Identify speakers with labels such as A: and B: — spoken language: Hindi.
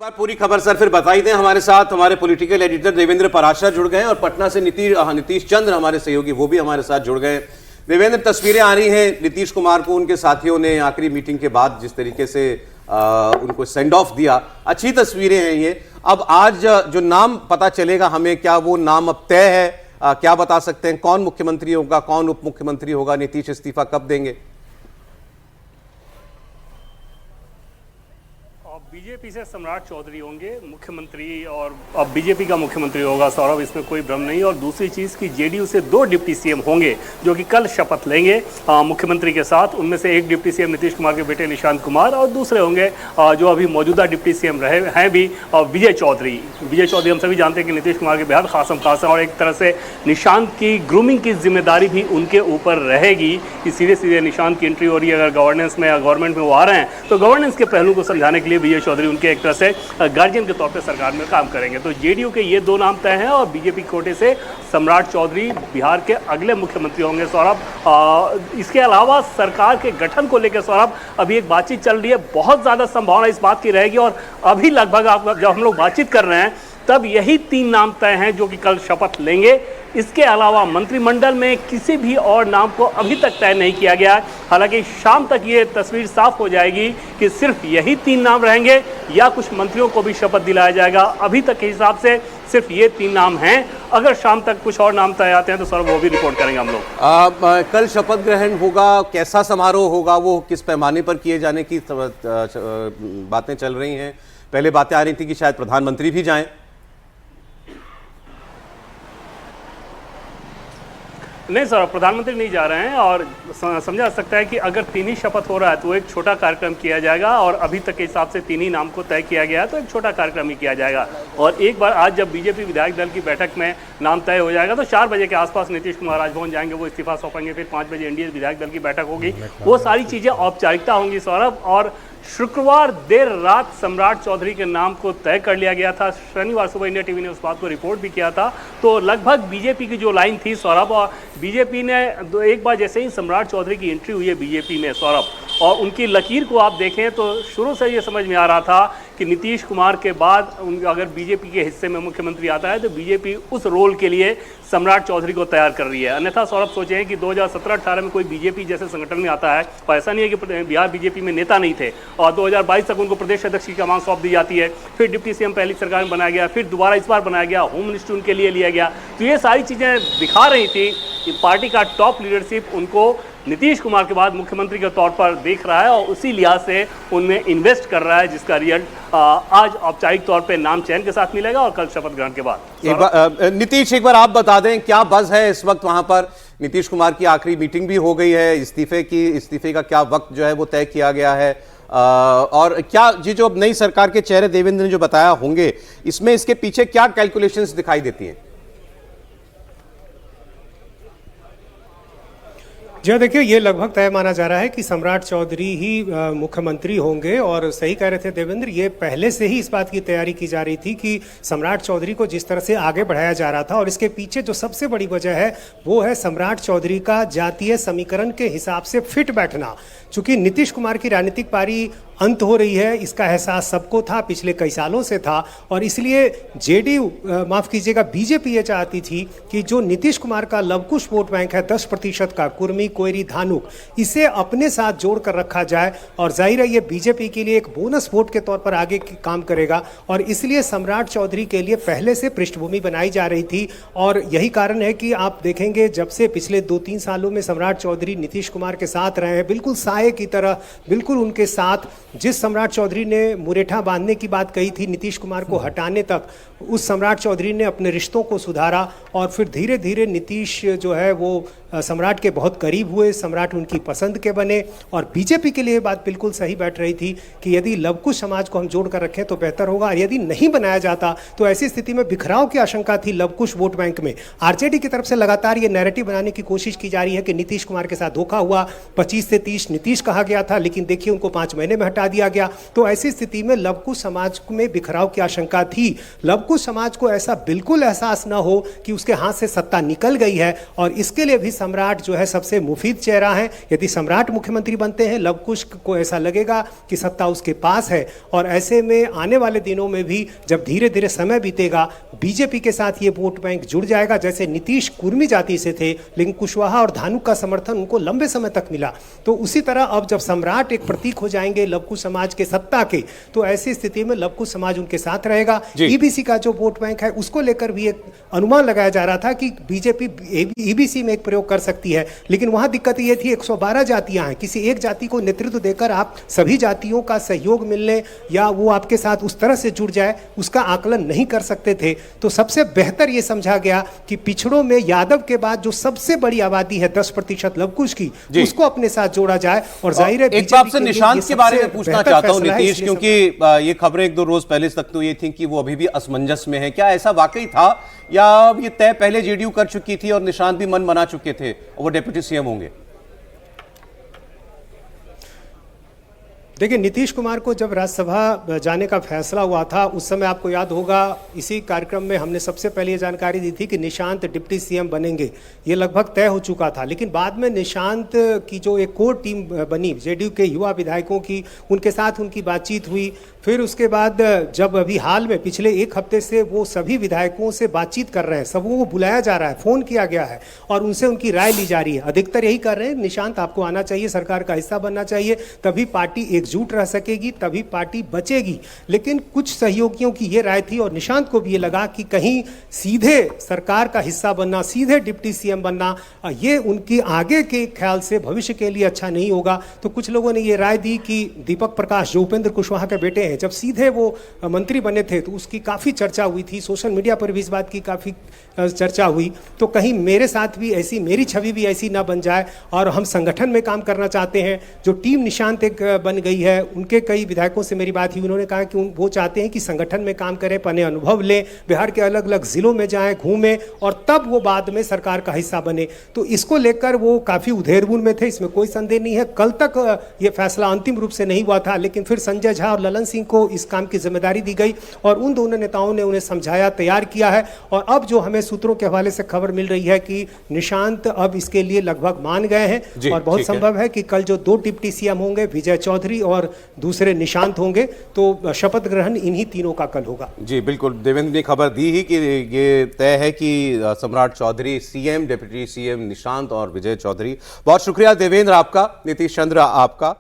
A: बार पूरी खबर सर फिर बताई दें। हमारे साथ हमारे पॉलिटिकल एडिटर देवेंद्र पराशर जुड़ गए और पटना से नीतीश चंद्र हमारे सहयोगी वो भी हमारे साथ जुड़ गए। देवेंद्र, तस्वीरें आ रही हैं नीतीश कुमार को उनके साथियों ने आखिरी मीटिंग के बाद जिस तरीके से उनको सेंड ऑफ दिया, अच्छी तस्वीरें हैं ये। अब आज जो नाम पता चलेगा हमें, क्या वो नाम अब तय है? क्या बता सकते हैं कौन मुख्यमंत्री होगा, कौन उप मुख्यमंत्री होगा, नीतीश इस्तीफा कब देंगे?
B: बीजेपी से सम्राट चौधरी होंगे मुख्यमंत्री और अब बीजेपी का मुख्यमंत्री होगा सौरभ, इसमें कोई भ्रम नहीं। और दूसरी चीज़ कि जेडीयू से 2 डिप्टी सीएम होंगे जो कि कल शपथ लेंगे मुख्यमंत्री के साथ। उनमें से एक डिप्टी सीएम नीतीश कुमार के बेटे निशांत कुमार और दूसरे होंगे जो अभी मौजूदा डिप्टी सीएम रहे हैं भी विजय चौधरी। विजय चौधरी हम सभी जानते हैं कि नीतीश कुमार के बेहद खासम खास हैं और एक तरह से निशांत की ग्रूमिंग की जिम्मेदारी भी उनके ऊपर रहेगी कि सीधे सीधे निशांत की एंट्री हो रही है। अगर गवर्नेंस में या गवर्नमेंट में वो आ रहे हैं तो गवर्नेंस के पहलू को समझाने के लिए विजय चौधरी उनके एक तरह से गार्जियन के तौर पे सरकार में काम करेंगे। तो जेडीयू के ये 2 नाम तय हैं और बीजेपी कोटे से सम्राट चौधरी बिहार के अगले मुख्यमंत्री होंगे सौरभ। इसके अलावा सरकार के गठन को लेकर सौरभ अभी एक बातचीत चल रही है, बहुत ज़्यादा संभावना इस बात की रहेगी और अभी लगभग जब हम लोग बातचीत कर रहे हैं तब यही 3 नाम तय हैं जो कि कल शपथ लेंगे। इसके अलावा मंत्रिमंडल में किसी भी और नाम को अभी तक तय नहीं किया गया। हालांकि शाम तक ये तस्वीर साफ हो जाएगी कि सिर्फ यही 3 नाम रहेंगे या कुछ मंत्रियों को भी शपथ दिलाया जाएगा। अभी तक के हिसाब से सिर्फ ये 3 नाम हैं। अगर शाम तक कुछ और नाम तय आते हैं तो सर वो भी रिपोर्ट करेंगे हम लोग।
A: कल शपथ ग्रहण होगा, कैसा समारोह होगा, वो किस पैमाने पर किए जाने की बातें चल रही हैं? पहले बातें आ रही थी कि शायद प्रधानमंत्री भी जाएं।
B: नहीं सर, प्रधानमंत्री नहीं जा रहे हैं और समझा जा सकता है कि अगर 3 ही शपथ हो रहा है तो एक छोटा कार्यक्रम किया जाएगा और अभी तक के हिसाब से 3 ही नाम को तय किया गया है तो एक छोटा कार्यक्रम ही किया जाएगा। और एक बार आज जब बीजेपी विधायक दल की बैठक में नाम तय हो जाएगा तो 4 बजे के आसपास नीतीश कुमार राजभवन जाएंगे, वो इस्तीफा सौंपेंगे, फिर 5 बजे एनडीए विधायक दल की बैठक होगी। वो सारी चीज़ें औपचारिकता होंगी सौरभ। और शुक्रवार देर रात सम्राट चौधरी के नाम को तय कर लिया गया था। शनिवार सुबह इंडिया टीवी ने उस बात को रिपोर्ट भी किया था। तो लगभग बीजेपी की जो लाइन थी सौरभ, और बीजेपी ने एक बार जैसे ही सम्राट चौधरी की एंट्री हुई है बीजेपी में सौरभ, और उनकी लकीर को आप देखें तो शुरू से ये समझ में आ रहा था कि नीतीश कुमार के बाद अगर बीजेपी के हिस्से में मुख्यमंत्री आता है तो बीजेपी उस रोल के लिए सम्राट चौधरी को तैयार कर रही है। अन्यथा सौरभ सोचें कि 2017-18 में कोई बीजेपी जैसे संगठन में आता है और ऐसा नहीं है कि बिहार बीजेपी में नेता नहीं थे और 2022 तक उनको प्रदेश अध्यक्ष की कमान सौंप दी जाती है, फिर डिप्टी सीएम पहली सरकार में बनाया गया, फिर दोबारा इस बार बनाया गया, होम मिनिस्टर उनके लिए लिया गया। तो ये सारी चीज़ें दिखा रही थी कि पार्टी का टॉप लीडरशिप उनको नीतीश कुमार के बाद मुख्यमंत्री के तौर पर देख रहा है और उसी लिहाज से उनमें इन्वेस्ट कर रहा है, जिसका रिजल्ट आज औपचारिक तौर पे नाम चयन के साथ मिलेगा और कल शपथ ग्रहण के बाद।
A: नीतीश, एक बार आप बता दें क्या बज़ है इस वक्त वहां पर? नीतीश कुमार की आखिरी मीटिंग भी हो गई है, इस्तीफे का क्या वक्त जो है वो तय किया गया है, और क्या जी जो अब नई सरकार के चेहरे देवेंद्र ने जो बताया होंगे, इसमें इसके पीछे क्या कैलकुलेशंस दिखाई देती हैं?
C: जी देखिए, ये लगभग तय माना जा रहा है कि सम्राट चौधरी ही मुख्यमंत्री होंगे। और सही कह रहे थे देवेंद्र, ये पहले से ही इस बात की तैयारी की जा रही थी कि सम्राट चौधरी को जिस तरह से आगे बढ़ाया जा रहा था, और इसके पीछे जो सबसे बड़ी वजह है वो है सम्राट चौधरी का जातीय समीकरण के हिसाब से फिट बैठना। चूंकि नीतीश कुमार की राजनीतिक पारी अंत हो रही है, इसका एहसास सबको था, पिछले कई सालों से था, और इसलिए जेडीयू माफ़ कीजिएगा बीजेपी ये चाहती थी कि जो नीतीश कुमार का लवकुश वोट बैंक है 10% का, कुर्मी, कोयरी, धानुक, इसे अपने साथ जोड़ कर रखा जाए। और जाहिर है ये बीजेपी के लिए एक बोनस वोट के तौर पर आगे काम करेगा, और इसलिए सम्राट चौधरी के लिए पहले से पृष्ठभूमि बनाई जा रही थी। और यही कारण है कि आप देखेंगे जब से पिछले 2-3 सालों में सम्राट चौधरी नीतीश कुमार के साथ रहे हैं, बिल्कुल साये की तरह, बिल्कुल उनके साथ। जिस सम्राट चौधरी ने मुरेठा बांधने की बात कही थी नीतीश कुमार को हटाने तक, उस सम्राट चौधरी ने अपने रिश्तों को सुधारा और फिर धीरे धीरे नीतीश जो है वो सम्राट के बहुत करीब हुए, सम्राट उनकी पसंद के बने। और बीजेपी के लिए बात बिल्कुल सही बैठ रही थी कि यदि लवकुश समाज को हम जोड़ कर रखें तो बेहतर होगा, और यदि नहीं बनाया जाता तो ऐसी स्थिति में बिखराव की आशंका थी लवकुश वोट बैंक में। आरजेडी की तरफ से लगातार ये नैरेटिव बनाने की कोशिश की जा रही है कि नीतीश कुमार के साथ धोखा हुआ, 25 से 30 नीतीश कहा गया था, लेकिन देखिए उनको 5 महीने में हटा हटा दिया गया। तो ऐसी स्थिति में लव कुश समाज में बिखराव की आशंका थी। लव कुश समाज को ऐसा बिल्कुल एहसास ना हो कि उसके हाथ से सत्ता निकल गई है, और इसके लिए भी सम्राट जो है सबसे मुफीद चेहरा है। यदि सम्राट मुख्यमंत्री बनते हैं, लव कुश को ऐसा लगेगा कि सत्ता उसके पास है, और ऐसे में आने वाले दिनों में भी जब धीरे धीरे समय बीतेगा, बीजेपी के साथ ये वोट बैंक जुड़ जाएगा। जैसे नीतीश कुर्मी जाति से थे, लेकिन कुशवाहा और धानुक का समर्थन उनको लंबे समय तक मिला, तो उसी तरह अब जब सम्राट एक प्रतीक हो जाएंगे लव कुश समाज के सत्ता के, तो ऐसी स्थिति में लव कुश समाज उनके साथ रहेगा। ईबीसी का जो वोट बैंक है उसको लेकर भी एक अनुमान लगाया जा रहा था कि बीजेपी ईबीसी में एक प्रयोग कर सकती है, लेकिन वहां दिक्कत ये थी 112 जातियां हैं, किसी एक जाति को नेतृत्व देकर आप सभी जातियों का सहयोग मिलने या वो आपके साथ उस तरह से जुड़ जाए, उसका आकलन नहीं कर सकते थे। तो सबसे बेहतर ये समझा गया कि पिछड़ों में यादव के बाद जो सबसे बड़ी आबादी है 10% लव कुश की, उसको अपने साथ जोड़ा जाए। और जाहिर है
A: एक बात से निशांत के बारे में पूछना चाहता हूं नीतीश, क्योंकि ये खबरें एक दो रोज पहले तक तो ये थी कि वो अभी भी असमंजस में है। क्या ऐसा वाकई था, या ये तय पहले जेडीयू कर चुकी थी और निशांत भी मन बना चुके थे और वो डिप्टी सीएम होंगे?
C: देखिए, नीतीश कुमार को जब राज्यसभा जाने का फैसला हुआ था, उस समय आपको याद होगा इसी कार्यक्रम में हमने सबसे पहले ये जानकारी दी थी कि निशांत डिप्टी सीएम बनेंगे। ये लगभग तय हो चुका था, लेकिन बाद में निशांत की जो एक कोर टीम बनी जेडीयू के युवा विधायकों की, उनके साथ उनकी बातचीत हुई। फिर उसके बाद जब अभी हाल में पिछले एक हफ्ते से वो सभी विधायकों से बातचीत कर रहे हैं, सबों को बुलाया जा रहा है, फोन किया गया है और उनसे उनकी राय ली जा रही है। अधिकतर यही कर रहे हैं, निशांत आपको आना चाहिए, सरकार का हिस्सा बनना चाहिए, तभी पार्टी एकजुट रह सकेगी, तभी पार्टी बचेगी। लेकिन कुछ सहयोगियों की ये राय थी और निशांत को भी ये लगा कि कहीं सीधे सरकार का हिस्सा बनना, सीधे डिप्टी सीएम बनना, ये उनकी आगे के ख्याल से भविष्य के लिए अच्छा नहीं होगा। तो कुछ लोगों ने ये राय दी कि दीपक प्रकाश जो उपेंद्र कुशवाहा के बेटे हैं, जब सीधे वो मंत्री बने थे तो उसकी काफ़ी चर्चा हुई थी, सोशल मीडिया पर भी इस बात की काफ़ी चर्चा हुई। तो कहीं मेरे साथ भी ऐसी, मेरी छवि भी ऐसी ना बन जाए, और हम संगठन में काम करना चाहते हैं। जो टीम निशांत एक बन गई है, उनके कई विधायकों से मेरी बात हुई, उन्होंने कहा कि वो चाहते हैं कि संगठन में काम करें, पने अनुभव लें, बिहार के अलग अलग जिलों में जाएं, घूमें, और तब वो बाद में सरकार का हिस्सा बने। तो इसको लेकर वो काफ़ी उधेड़बुन में थे, इसमें कोई संदेह नहीं है। कल तक ये फैसला अंतिम रूप से नहीं हुआ था, लेकिन फिर संजय झा और ललन सिंह को इस काम की जिम्मेदारी दी गई और उन दोनों नेताओं ने उन्हें समझाया, तैयार किया है। और अब जो हमें सूत्रों के हवाले से खबर मिल रही है कि निशांत अब इसके लिए लगभग मान गए हैं, और बहुत संभव है कि कल जो 2 डिप्टी सीएम होंगे, विजय चौधरी और दूसरे निशांत होंगे, तो शपथ ग्रहण इन्हीं तीनों का कल होगा।
A: जी बिल्कुल, देवेंद्र ने खबर दी ही कि ये तय है कि Samrat Choudhary CM, deputy CM Nishant और विजय चौधरी। बहुत शुक्रिया देवेंद्र आपका, नीतीश चंद्र आपका।